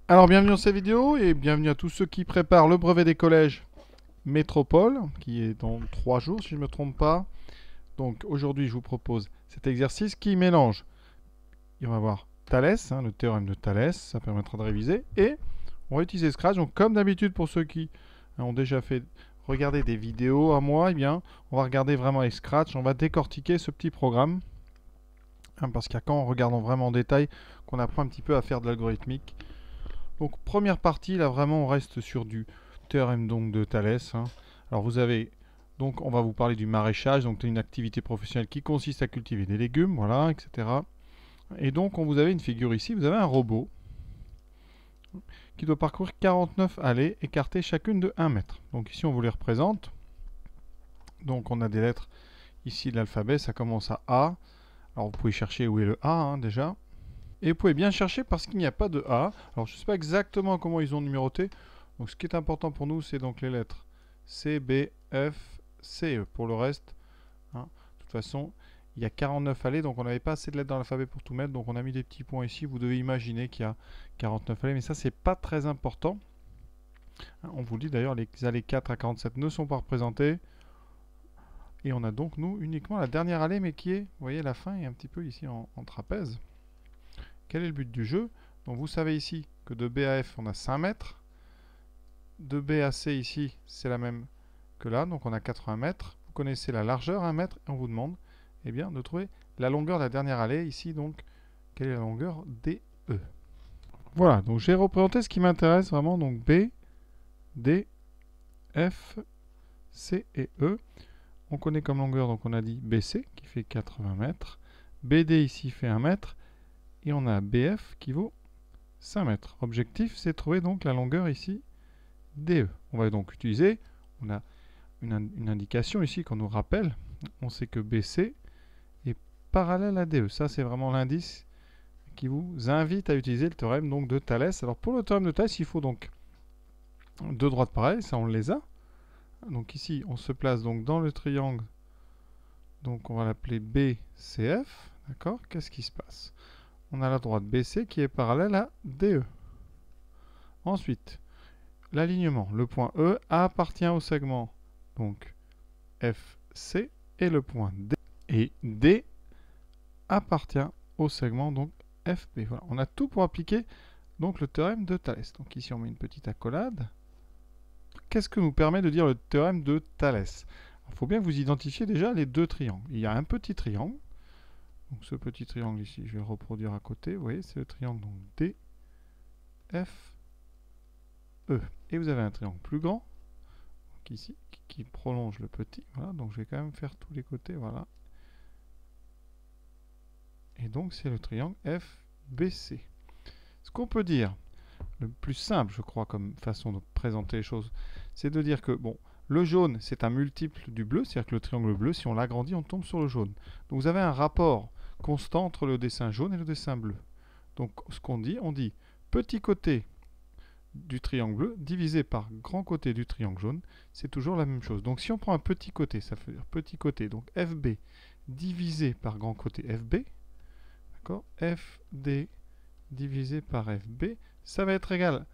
Alors bienvenue dans cette vidéo et bienvenue à tous ceux qui préparent le brevet des collèges Métropole, qui est dans 3 jours si je ne me trompe pas. Donc aujourd'hui je vous propose cet exercice qui mélange, on va voir Thalès, le théorème de Thalès, ça permettra de réviser, et on va utiliser Scratch. Donc comme d'habitude pour ceux qui ont déjà fait regarder des vidéos à moi, eh bien on va regarder vraiment avec Scratch, on va décortiquer ce petit programme, parce qu'il y a qu'en regardant vraiment en détail qu'on apprend un petit peu à faire de l'algorithmique. Donc première partie, là vraiment on reste sur du théorème donc de Thalès. Alors vous avez, donc on va vous parler du maraîchage, donc une activité professionnelle qui consiste à cultiver des légumes, voilà, etc. Et donc vous avez une figure ici, vous avez un robot qui doit parcourir 49 allées écartées chacune de 1 mètre. Donc ici on vous les représente. Donc on a des lettres ici de l'alphabet, ça commence à A. Alors vous pouvez chercher où est le A déjà. Et vous pouvez bien chercher parce qu'il n'y a pas de A. Alors je ne sais pas exactement comment ils ont numéroté. Donc ce qui est important pour nous, c'est donc les lettres C, B, F, C, E. Pour le reste, de toute façon, il y a 49 allées, donc on n'avait pas assez de lettres dans l'alphabet pour tout mettre. Donc on a mis des petits points ici. Vous devez imaginer qu'il y a 49 allées, mais ça, c'est pas très important. On vous dit d'ailleurs, les allées 4 à 47 ne sont pas représentées. Et on a donc, nous, uniquement la dernière allée, mais qui est, vous voyez, la fin est un petit peu ici en trapèze. Quel est le but du jeu? Donc vous savez ici que de B à F, on a 5 mètres. De B à C ici, c'est la même que là, donc on a 80 mètres. Vous connaissez la largeur, 1 mètre, et on vous demande bien, de trouver la longueur de la dernière allée. Ici, donc, quelle est la longueur DE? Voilà, donc j'ai représenté ce qui m'intéresse vraiment, donc B, D, F, C et E. On connaît comme longueur, donc on a dit BC, qui fait 80 mètres. BD ici fait 1 mètre. Et on a BF qui vaut 5 mètres. Objectif, c'est de trouver donc la longueur ici DE. On va donc utiliser, on a une indication ici qu'on nous rappelle. On sait que BC est parallèle à DE. Ça, c'est vraiment l'indice qui vous invite à utiliser le théorème donc de Thalès. Alors pour le théorème de Thalès, il faut donc deux droites pareilles, ça on les a. Donc ici, on se place donc dans le triangle. Donc on va l'appeler BCF. D'accord? Qu'est-ce qui se passe? On a la droite BC qui est parallèle à DE. Ensuite, l'alignement. Le point E appartient au segment donc FC et le point D. Et D appartient au segment donc FB. Voilà, on a tout pour appliquer donc le théorème de Thalès. Donc ici on met une petite accolade. Qu'est-ce que nous permet de dire le théorème de Thalès? Il faut bien que vous identifiez déjà les deux triangles. Il y a un petit triangle. Donc ce petit triangle ici, je vais le reproduire à côté. Vous voyez, c'est le triangle donc D, F, E. Et vous avez un triangle plus grand, donc ici, qui prolonge le petit. Voilà, donc je vais quand même faire tous les côtés. Voilà. Et donc c'est le triangle FBC. Ce qu'on peut dire, le plus simple, je crois, comme façon de présenter les choses, c'est de dire que, bon, le jaune, c'est un multiple du bleu, c'est-à-dire que le triangle bleu, si on l'agrandit, on tombe sur le jaune. Donc vous avez un rapport constant entre le dessin jaune et le dessin bleu. Donc ce qu'on dit, on dit petit côté du triangle bleu divisé par grand côté du triangle jaune, c'est toujours la même chose. Donc si on prend un petit côté, ça veut dire petit côté, donc FB divisé par grand côté FB, d'accord, FD divisé par FB, ça va être égal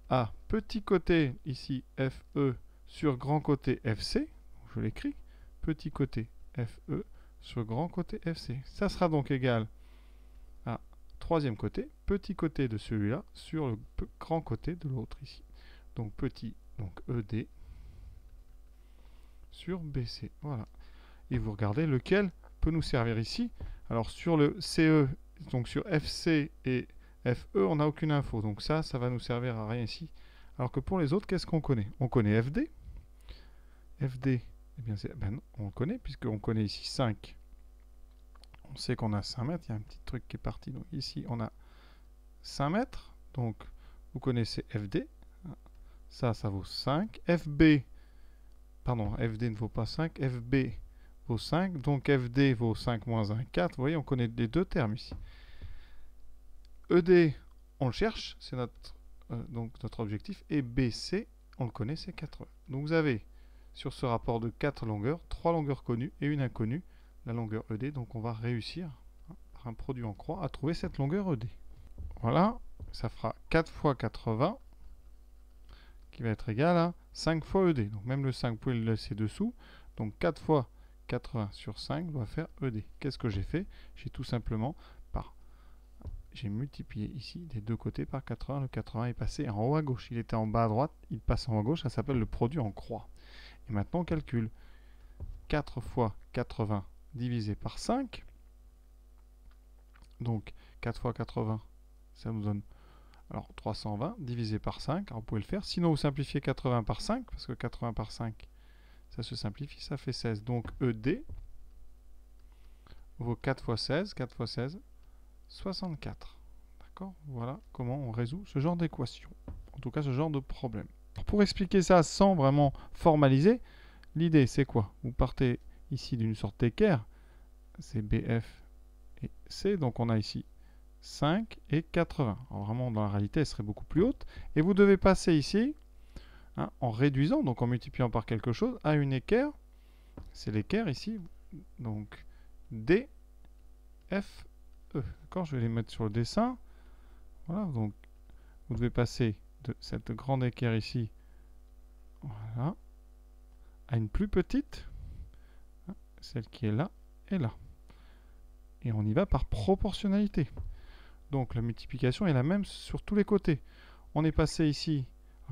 à petit côté ici FE sur grand côté FC, je l'écris, petit côté FE sur grand côté FC. Ça sera donc égal à troisième côté, petit côté de celui-là sur le grand côté de l'autre ici. Donc petit, donc ED sur BC. Voilà. Et vous regardez lequel peut nous servir ici. Alors sur le CE, donc sur FC et FE, on n'a aucune info. Donc ça va nous servir à rien ici. Alors que pour les autres, qu'est-ce qu'on connaît? On connaît FD. FD, eh bien non, on le connaît, puisqu'on connaît ici 5. On sait qu'on a 5 mètres. Il y a un petit truc qui est parti. Donc ici, on a 5 mètres. Donc, vous connaissez FD. Ça vaut 5. FB, pardon, FD ne vaut pas 5. FB vaut 5. Donc, FD vaut 5 moins 1, 4. Vous voyez, on connaît les deux termes ici. ED, on le cherche. C'est donc notre objectif. Et BC, on le connaît, c'est 80. Donc, vous avez sur ce rapport de 4 longueurs, 3 longueurs connues et une inconnue, la longueur ED. Donc, on va réussir, par un produit en croix, à trouver cette longueur ED. Voilà, ça fera 4 fois 80, qui va être égal à 5 fois ED. Donc même le 5, vous pouvez le laisser dessous. Donc 4 fois 80 sur 5 doit faire ED. Qu'est-ce que j'ai fait? J'ai tout simplement j'ai multiplié ici des deux côtés par 80. Le 80 est passé en haut à gauche. Il était en bas à droite, il passe en haut à gauche. Ça s'appelle le produit en croix. Et maintenant, on calcule 4 fois 80 divisé par 5. Donc 4 fois 80, ça nous donne 320 divisé par 5. Alors vous pouvez le faire. Sinon, vous simplifiez 80 par 5, parce que 80 par 5, ça se simplifie, ça fait 16. Donc ED vaut 4 fois 16. 4 fois 16, 64. D'accord? Voilà comment on résout ce genre d'équation. En tout cas, ce genre de problème. Pour expliquer ça sans vraiment formaliser, l'idée c'est quoi? Vous partez ici d'une sorte d'équerre. C'est BF et C. Donc on a ici 5 et 80. Alors vraiment, dans la réalité, elle serait beaucoup plus haute. Et vous devez passer ici, en réduisant, donc en multipliant par quelque chose, à une équerre. C'est l'équerre ici. Donc D, F, E. D'accord? Je vais les mettre sur le dessin. Voilà, donc vous devez passer de cette grande équerre ici, voilà, à une plus petite, celle qui est là et là. Et on y va par proportionnalité. Donc la multiplication est la même sur tous les côtés. On est passé ici,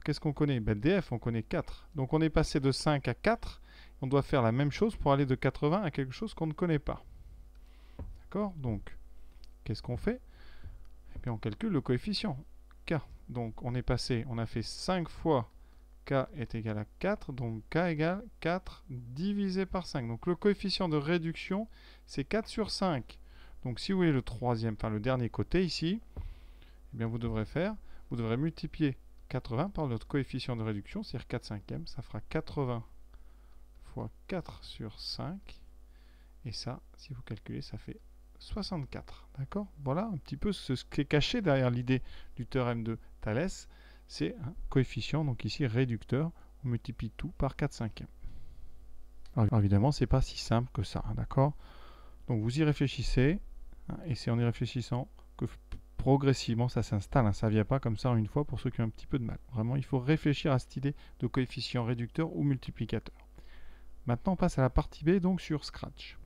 qu'est-ce qu'on connaît? DF, on connaît 4. Donc on est passé de 5 à 4. On doit faire la même chose pour aller de 80 à quelque chose qu'on ne connaît pas. D'accord? Donc, qu'est-ce qu'on fait? Eh bien, on calcule le coefficient K. Donc on est passé, on a fait 5 fois K est égal à 4. Donc K égale 4 divisé par 5. Donc le coefficient de réduction, c'est 4 sur 5. Donc si vous voulez le troisième, enfin le dernier côté ici, eh bien vous devrez multiplier 80 par notre coefficient de réduction, c'est-à-dire 4 cinquièmes, ça fera 80 fois 4 sur 5. Et ça, si vous calculez, ça fait 64. D'accord? Voilà un petit peu ce qui est caché derrière l'idée du théorème de Thalès. C'est un coefficient, donc ici réducteur, on multiplie tout par 4 cinquièmes. Alors évidemment, c'est pas si simple que ça, d'accord? Donc vous y réfléchissez, et c'est en y réfléchissant que progressivement ça s'installe. Ça ne vient pas comme ça en une fois pour ceux qui ont un petit peu de mal. Vraiment, il faut réfléchir à cette idée de coefficient réducteur ou multiplicateur. Maintenant, on passe à la partie B, donc sur Scratch.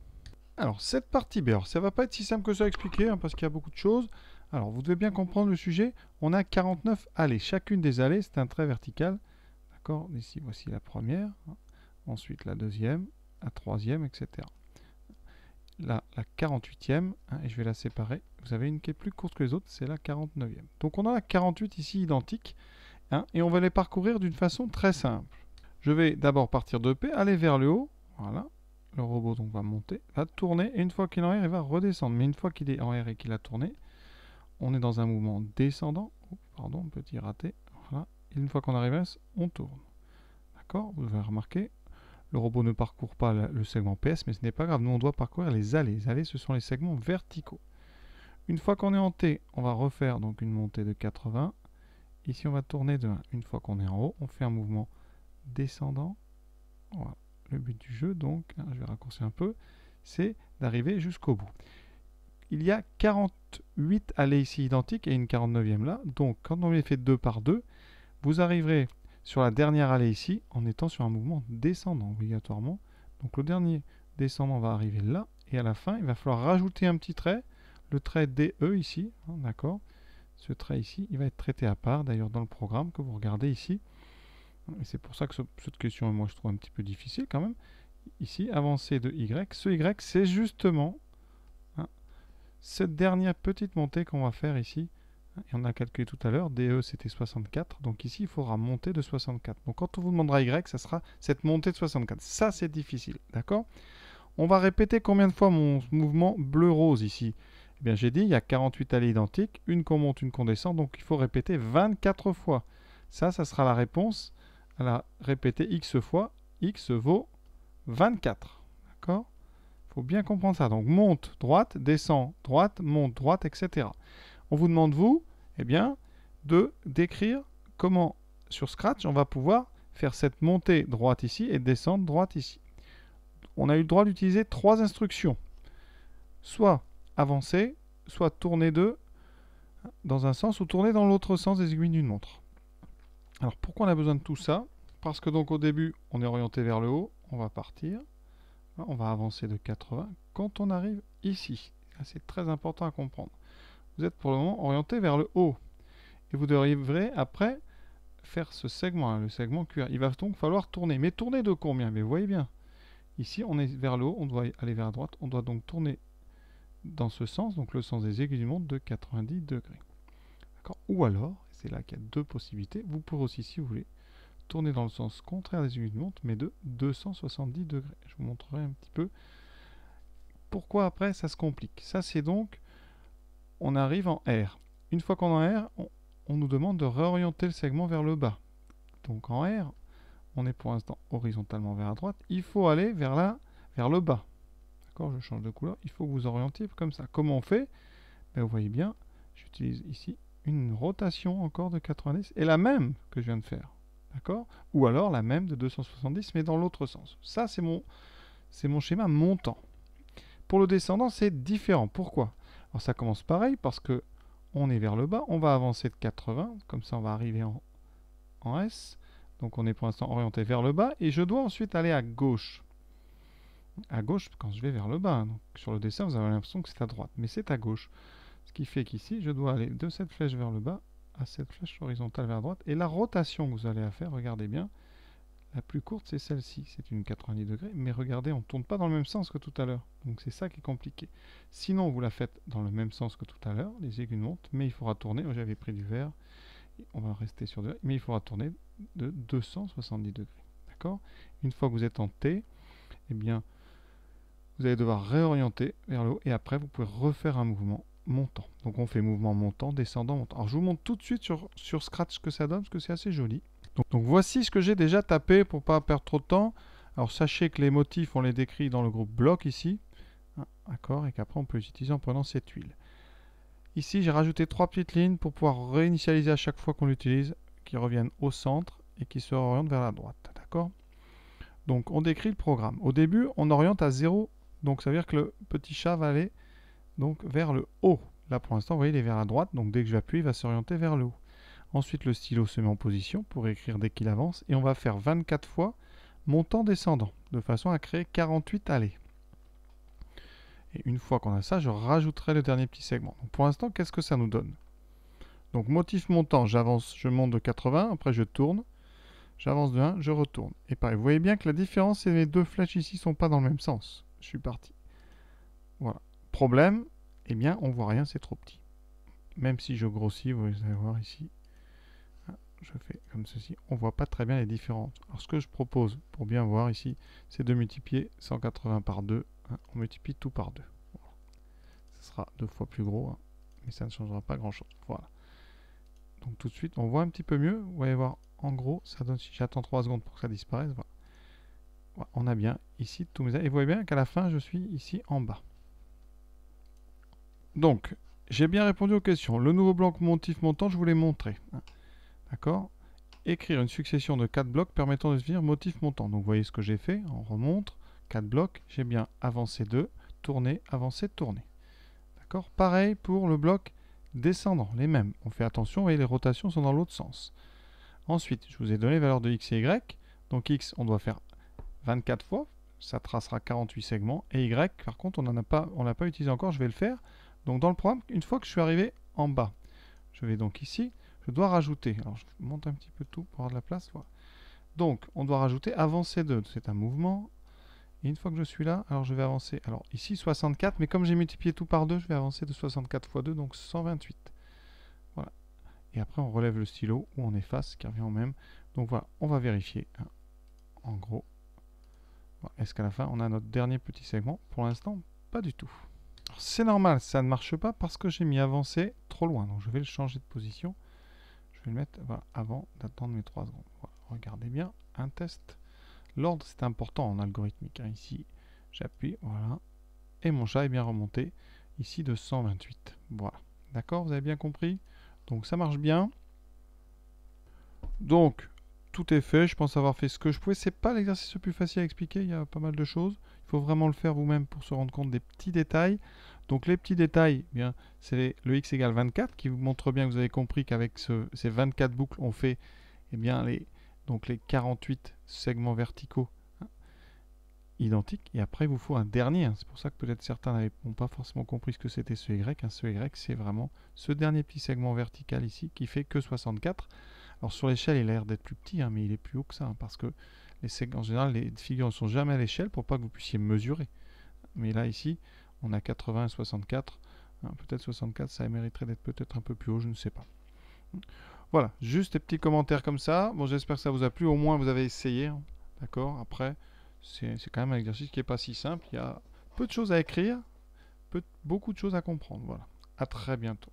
Alors, cette partie B, ça ne va pas être si simple que ça à expliquer, parce qu'il y a beaucoup de choses. Alors, vous devez bien comprendre le sujet. On a 49 allées. Chacune des allées, c'est un trait vertical. D'accord? Ici, voici la première. Ensuite, la deuxième, la troisième, etc. Là, la 48e, et je vais la séparer. Vous avez une qui est plus courte que les autres, c'est la 49e. Donc, on a 48 ici identiques, et on va les parcourir d'une façon très simple. Je vais d'abord partir de P, aller vers le haut. Voilà. Le robot donc va monter, va tourner, et une fois qu'il est en R, il va redescendre. Mais une fois qu'il est en R et qu'il a tourné, on est dans un mouvement descendant. Oh, pardon, petit raté. Voilà. Et une fois qu'on arrive à S, on tourne. D'accord? Vous avez remarqué, le robot ne parcourt pas le segment PS, mais ce n'est pas grave. Nous, on doit parcourir les allées. Les allées, ce sont les segments verticaux. Une fois qu'on est en T, on va refaire donc une montée de 80. Ici, on va tourner de 1. Une fois qu'on est en haut, on fait un mouvement descendant. Voilà. Le but du jeu, donc, je vais raccourcir un peu, c'est d'arriver jusqu'au bout. Il y a 48 allées ici identiques et une 49e là. Donc, quand on les fait 2 par 2, vous arriverez sur la dernière allée ici en étant sur un mouvement descendant obligatoirement. Donc, le dernier descendant va arriver là. Et à la fin, il va falloir rajouter un petit trait, le trait DE ici. D'accord? Ce trait ici, il va être traité à part, d'ailleurs, dans le programme que vous regardez ici. Et c'est pour ça que cette question, moi, je trouve un petit peu difficile quand même. Ici, avancée de Y. Ce Y, c'est justement cette dernière petite montée qu'on va faire ici. Et on a calculé tout à l'heure, DE, c'était 64. Donc ici, il faudra monter de 64. Donc quand on vous demandera Y, ça sera cette montée de 64. Ça, c'est difficile. D'accord? On va répéter combien de fois mon mouvement bleu-rose ici? Eh bien, j'ai dit, il y a 48 allées identiques. Une qu'on monte, une qu'on descend. Donc il faut répéter 24 fois. Ça sera la réponse. Alors, répéter x fois, x vaut 24. D'accord? Il faut bien comprendre ça. Donc, monte, droite, descend, droite, monte, droite, etc. On vous demande, vous, eh bien, de décrire comment, sur Scratch, on va pouvoir faire cette montée droite ici et descendre droite ici. On a eu le droit d'utiliser 3 instructions. Soit avancer, soit tourner de, dans un sens ou tourner dans l'autre sens des aiguilles d'une montre. Alors pourquoi on a besoin de tout ça? Parce que donc au début, on est orienté vers le haut, on va partir, on va avancer de 80. Quand on arrive ici, c'est très important à comprendre, vous êtes pour le moment orienté vers le haut. Et vous devrez après faire ce segment, le segment QR. Il va donc falloir tourner. Mais tourner de combien? Mais vous voyez bien, ici on est vers le haut, on doit aller vers la droite, on doit donc tourner dans ce sens, donc le sens des aiguilles du montre de 90 degrés. Ou alors, c'est là qu'il y a deux possibilités, vous pourrez aussi, si vous voulez, tourner dans le sens contraire des aiguilles du montre, mais de 270 degrés. Je vous montrerai un petit peu pourquoi après ça se complique. Ça c'est donc, on arrive en R. Une fois qu'on est en R, on nous demande de réorienter le segment vers le bas. Donc en R, on est pour l'instant horizontalement vers la droite. Il faut aller vers le bas. D'accord, je change de couleur. Il faut que vous orientiez comme ça. Comment on fait? Ben, vous voyez bien, j'utilise ici une rotation encore de 90 et la même que je viens de faire. D'accord? Ou alors la même de 270 mais dans l'autre sens. Ça c'est mon schéma montant. Pour le descendant, c'est différent. Pourquoi? Alors ça commence pareil parce que on est vers le bas, on va avancer de 80, comme ça on va arriver en S. Donc on est pour l'instant orienté vers le bas et je dois ensuite aller à gauche. À gauche quand je vais vers le bas. Donc sur le dessin, vous avez l'impression que c'est à droite, mais c'est à gauche. Ce qui fait qu'ici, je dois aller de cette flèche vers le bas à cette flèche horizontale vers la droite. Et la rotation que vous allez faire, regardez bien, la plus courte c'est celle-ci, c'est une 90 degrés, mais regardez, on ne tourne pas dans le même sens que tout à l'heure. Donc c'est ça qui est compliqué. Sinon, vous la faites dans le même sens que tout à l'heure, les aiguilles montent, mais il faudra tourner, j'avais pris du vert, on va rester sur deux, mais il faudra tourner de 270 degrés. D'accord? Une fois que vous êtes en T, eh bien, vous allez devoir réorienter vers le haut, et après, vous pouvez refaire un mouvement montant. Donc on fait mouvement montant, descendant, montant. Alors je vous montre tout de suite sur Scratch ce que ça donne, parce que c'est assez joli. Donc voici ce que j'ai déjà tapé pour ne pas perdre trop de temps. Alors sachez que les motifs, on les décrit dans le groupe bloc ici. D'accord, et qu'après on peut les utiliser en prenant cette huile. Ici j'ai rajouté 3 petites lignes pour pouvoir réinitialiser à chaque fois qu'on l'utilise, qui reviennent au centre et qui se orientent vers la droite. D'accord? Donc on décrit le programme. Au début, on oriente à 0, donc ça veut dire que le petit chat va aller donc vers le haut. Là pour l'instant, vous voyez, il est vers la droite, donc dès que j'appuie, il va s'orienter vers le haut. Ensuite, le stylo se met en position pour écrire dès qu'il avance. Et on va faire 24 fois montant-descendant, de façon à créer 48 allées. Et une fois qu'on a ça, je rajouterai le dernier petit segment. Donc pour l'instant, qu'est-ce que ça nous donne? Donc motif montant, j'avance, je monte de 80, après je tourne. J'avance de 1, je retourne. Et pareil, vous voyez bien que la différence, c'est que les deux flèches ici ne sont pas dans le même sens. Je suis parti. Voilà. Problème, eh bien, on voit rien, c'est trop petit. Même si je grossis, vous allez voir ici, je fais comme ceci, on ne voit pas très bien les différences. Alors ce que je propose pour bien voir ici, c'est de multiplier 180 par 2. On multiplie tout par 2. Voilà. Ce sera 2 fois plus gros, mais ça ne changera pas grand chose. Voilà. Donc tout de suite, on voit un petit peu mieux. Vous allez voir, en gros, ça donne, si j'attends 3 secondes pour que ça disparaisse, voilà. Voilà, on a bien ici tous mes... Et vous voyez bien qu'à la fin, je suis ici en bas. Donc, j'ai bien répondu aux questions. Le nouveau bloc motif montant, je vous l'ai montré. D'accord? Écrire une succession de 4 blocs permettant de définir motif montant. Donc vous voyez ce que j'ai fait, on remonte, 4 blocs, j'ai bien avancé 2, tourner, avancer, tourner. D'accord? Pareil pour le bloc descendant, les mêmes. On fait attention, vous voyez, les rotations sont dans l'autre sens. Ensuite, je vous ai donné les valeurs de x et y. Donc x, on doit faire 24 fois, ça tracera 48 segments. Et y, par contre, on l'a pas utilisé encore, je vais le faire. Donc dans le programme, une fois que je suis arrivé en bas, je vais donc ici, je dois rajouter, alors je monte un petit peu tout pour avoir de la place, voilà. Donc on doit rajouter avancer 2, c'est un mouvement, et une fois que je suis là, alors je vais avancer, alors ici 64, mais comme j'ai multiplié tout par 2, je vais avancer de 64 fois 2, donc 128. Voilà. Et après on relève le stylo, ou on efface, qui revient au même. Donc voilà, on va vérifier, en gros. Voilà. Est-ce qu'à la fin on a notre dernier petit segment? Pour l'instant, pas du tout. C'est normal, ça ne marche pas parce que j'ai mis avancer trop loin, donc je vais le changer de position. Je vais le mettre voilà, avant d'attendre mes 3 secondes. Voilà, regardez bien, un test. L'ordre, c'est important en algorithmique. Hein. Ici, j'appuie, voilà. Et mon chat est bien remonté, ici de 128. Voilà. D'accord, vous avez bien compris? Donc ça marche bien. Donc, tout est fait. Je pense avoir fait ce que je pouvais. C'est pas l'exercice le plus facile à expliquer. Il y a pas mal de choses. Il faut vraiment le faire vous-même pour se rendre compte des petits détails. Donc les petits détails, eh bien, c'est le x égale 24 qui vous montre bien que vous avez compris qu'avec ces 24 boucles, on fait bien, donc les 48 segments verticaux identiques. Et après, il vous faut un dernier. Hein. C'est pour ça que peut-être certains n'ont pas forcément compris ce que c'était ce y. Ce y, c'est vraiment ce dernier petit segment vertical ici qui fait que 64. Alors sur l'échelle, il a l'air d'être plus petit, hein, mais il est plus haut que ça. Hein, parce que en général, les figures ne sont jamais à l'échelle pour pas que vous puissiez mesurer. Mais là, ici, on a 80 et 64. Hein, peut-être 64, ça mériterait d'être peut-être un peu plus haut, je ne sais pas. Voilà, juste des petits commentaires comme ça. Bon, j'espère que ça vous a plu. Au moins, vous avez essayé. Hein, d'accord. Après, c'est quand même un exercice qui n'est pas si simple. Il y a peu de choses à écrire, beaucoup de choses à comprendre. Voilà. À très bientôt.